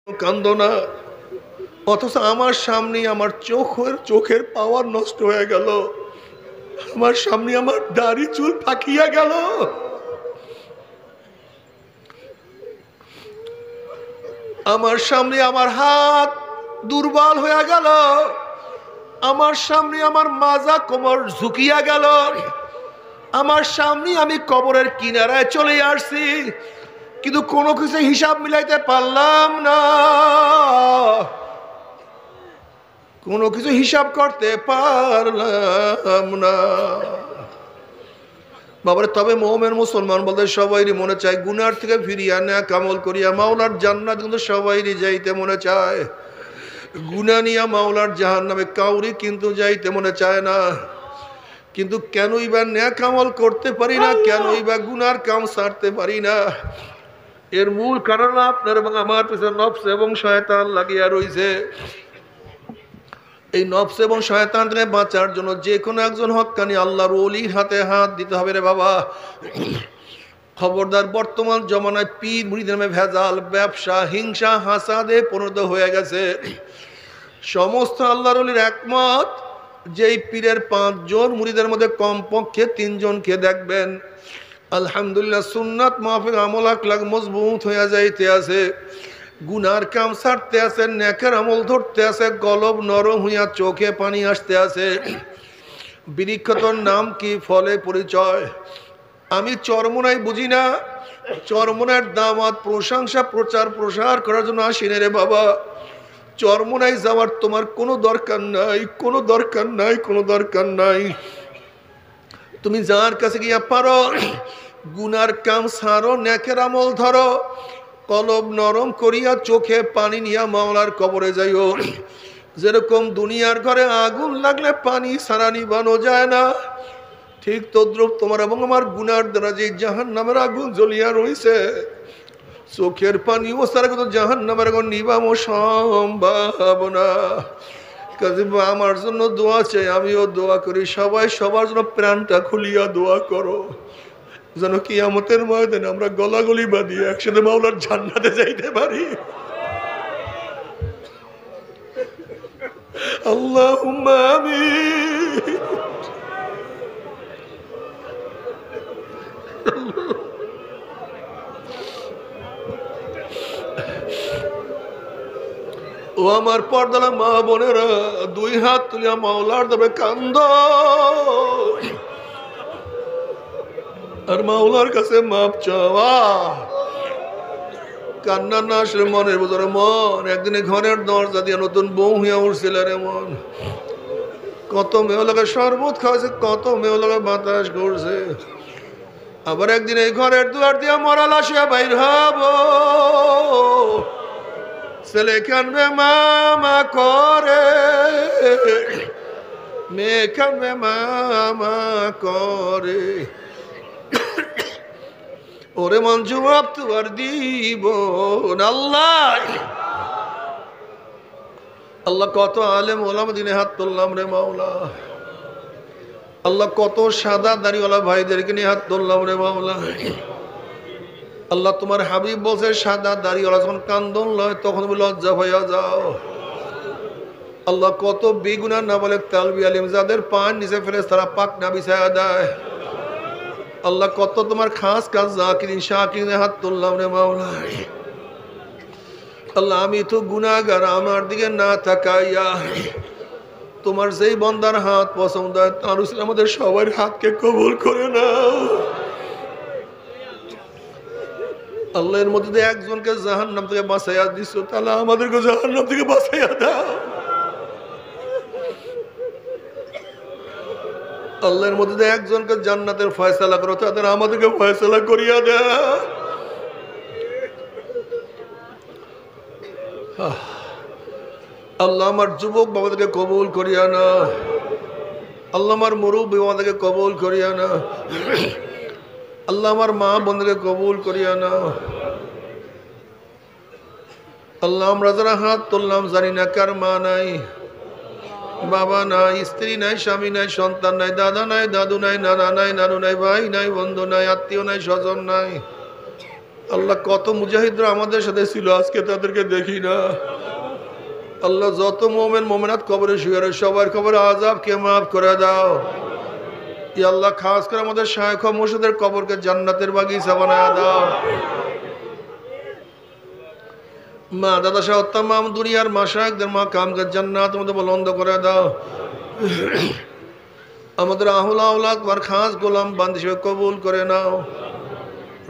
কান্দো না, অথচ আমার সামনে আমার চোখের পাওয়ার নষ্ট হয়ে গেল, আমার সামনে আমার দাড়ি চুল পাকিয়া গেল, আমার সামনে আমার হাত দুর্বল হয়ে গেল, আমার সামনে আমার মাজা কোমর ঝুঁকিয়া গেল, আমার সামনে আমি কবরের কিনারায় চলে আসছি, কিন্তু কোনো কিছু হিসাব মিলাইতে পারলাম না, কোনো কিছু হিসাব করতে পারলাম না। বাবারে, তবে মুমিন মুসলমান বলতে সবাইরই মনে চায় গুনার থেকে ফিরিয়া নেক আমল করিয়া মাওলার জান্নাত, কিন্তু সবাইরই যাইতে মনে চায়। গুনাহ নিয়া মাওলার জাহান্নামে কাউরি কিন্তু যাইতে মনে চায় না। কিন্তু কেনই বা নেক আমল করতে পারি না, কেনই বা গুনার কাম ছাড়তে পারি না? এর মূল কারণ আপনার এবং আমার পিছনে নফস এবং শয়তান লাগিয়া রইছে। এই নফস এবং শয়তান থেকে বাঁচার জন্য যে কোনো একজন হক্কানি আল্লাহর ওলির হাতে হাত দিতে হবে রে বাবা। খবরদার, বর্তমান জমানায় পীর মুরিদের নামে ভেজাল, ব্যবসা, হিংসা, হাসাদে পরিণত হয়ে গেছে। সমস্ত আল্লাহর ওলির একমত, যেই পীরের 5 জন মুরিদের মধ্যে কমপক্ষে 3 জনকে দেখবেন আলহামদুলিল্লাহ সুন্নাত মাহফিক আমল আকলাক মজবুত হয়ে যাইতে আছে, গুনার কাম ছাড়তে আছে, নেকের আমল ধরতে আছে, গলব নরম হইয়া চোখে পানি আসতে আছে। বিরিক্ষতর নাম কি, ফলে পরিচয়। আমি চরমোনাই বুঝি না, চরমোনার দামাত প্রশংসা প্রচার প্রসার করার জন্য আসিনে রে বাবা। চরমোনাই যাওয়ার তোমার কোনো দরকার নাই, কোনো দরকার নাই, কোনো দরকার নাই। তুমি যার কাছে গিয়া পারো গুনার কাম ছাড়ো, নেকের আমল ধরো, কলব নরম করিয়া চোখে পানি নিয়া মাওলার কবরে যাইও। যেরকম দুনিয়ার ঘরে আগুন লাগলে পানি ছাড়া নিবানো যায় না, ঠিক তদ্রুপ তোমার এবং আমার গুনার দ্বারা যে জাহান্নামের আগুন জ্বলিয়া রইছে, চোখের পানি ও সারা কিন্তু জাহান্নামের আগুন নিবামো সম্ভব না। কাজে আমার জন্য দোয়া চাই, আমিও দোয়া করি, সবাই সবার জন্য প্রাণটা খুলিয়া দোয়া করো, যেন কিয়ামতের ময়দানে আমরা গলাগলি বাঁধিয়ে একসাথে মাওলার জান্নাতে যাইতে পারি। আল্লাহুম্মা আমিন। ও আমার পর্দালা মা বোনেরা, 2 হাত তুলিয়া মাওলার দরবারে কান্দো আর মাওলার কাছে মাপ চাওয়া। কান্না না আসলে মনের ভিতরে মন একদিনে ঘরের দরজা দিয়ে নতুন বউ হইয়া উঠছিল রে মন। কত মেয়ে লাগে শরবত খাওয়াছে, কত মেয়ে লাগে বাতাস করছে, আবার একদিন এই ঘরের দুয়ার দিয়া মরা লাশিয়া বাইর হব। ছেলে কানবে মামা করে, মেয়ে কানবে মামা করে, ওরে মন জবাব তো আর দিব আল্লাহ। আল্লাহ কত আলেম ওলামা দিনে হাত তুললাম রে মাওলা। আল্লাহ কত সাদা দাড়িওয়ালা ভাইদেরকে নিয়ে হাত তুললাম রে মাওলা। আল্লাহ তোমার হাবিব বলছে সাদা দাড়িওয়ালা যখন কান্দন লয় তখন তুমি লজ্জা হইয়া যাও। আল্লাহ কত বেগুনা না বলে তালবি আলিম যাদের পান নিচে ফেরেশতারা পাক না বিছায়া দেয়। আল্লাহ কত তোমার খাস কাজ জাকিরিন শাকিরিনের হাত তুললাম রে মাওলা। আল্লাহ আমি তো গুনাহগার, আমার দিকে না তাকাইয়া তোমার যেই বান্দার হাত পছন্দ হয় তার উসিলে আমাদের সবার হাতকে কবুল করে নাও। আল্লাহ এর মধ্যে একজনকে জাহান্নাম থেকে বাঁচাইয়া দিছো, তাহলে আমাদেরকে জাহান্নাম থেকে বাঁচাইয়া দাও। আল্লাহর মধ্যে একজনকে জান্নাতের ফয়সালা করো, তাদের আমাদেরকে ফয়সালা করিয়া দাও। আল্লাহ আমার যুবক বাবাদেরকে কবুল করিয়া না, আল্লাহ আমার মুরব্বী বাবাদেরকে কবুল করিয়া না, আল্লাহ আমার মা বোনদেরকে কবুল করিয়া না। আল্লাহ আমরা যারা হাত তুললাম জানি না কার মা নাই, বাবা নাই, স্ত্রী নাই, স্বামী নাই, সন্তান নাই, দাদা নাই, দাদু নাই, নানা নাই, নানু নাই, ভাই নাই, বন্ধু নাই, আত্মীয় নাই, স্বজন নাই। আল্লাহ কত মুজাহিদরা আমাদের সাথে ছিল, আজকে তাদেরকে দেখি না। আল্লাহ যত মোমেন মোমেনাত কবরে শুয়ে রয়েছে সবার কবরে আযাবকে মাফ করে দাও। ইয়া আল্লাহ খাস করে আমাদের শায়েখ ও মুর্শিদের কবরকে জান্নাতের বাগিচা বানায় দাও। মা দাদা সহ তামাম দুনিয়ার মাশায়েখদের মাকামকে জান্নাতের মধ্যে বুলন্দ করে দাও। আমাদের আহলা আওলাদ ওয়ার খাস গোলাম বান্দী হিসেবে কবুল করে নাও।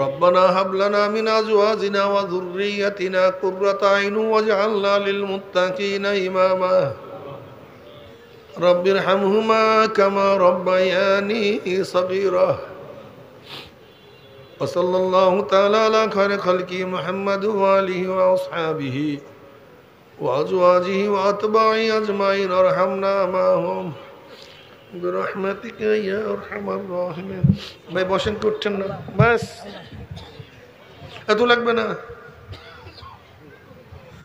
ربنا هب لنا من أزواجنا وذريتنا قرة أعين واجعلنا للمتقين إماما رب ارحمهما كما ربياني صغيرا وصلى الله تعالى على خير خلقه محمد وآله وأصحابه وأزواجه وأتباعه أجمعين ارحمنا معهم برحمتك يا أرحم الراحمين। ভাই বসেন, করছেন না, বাস এত লাগবে না।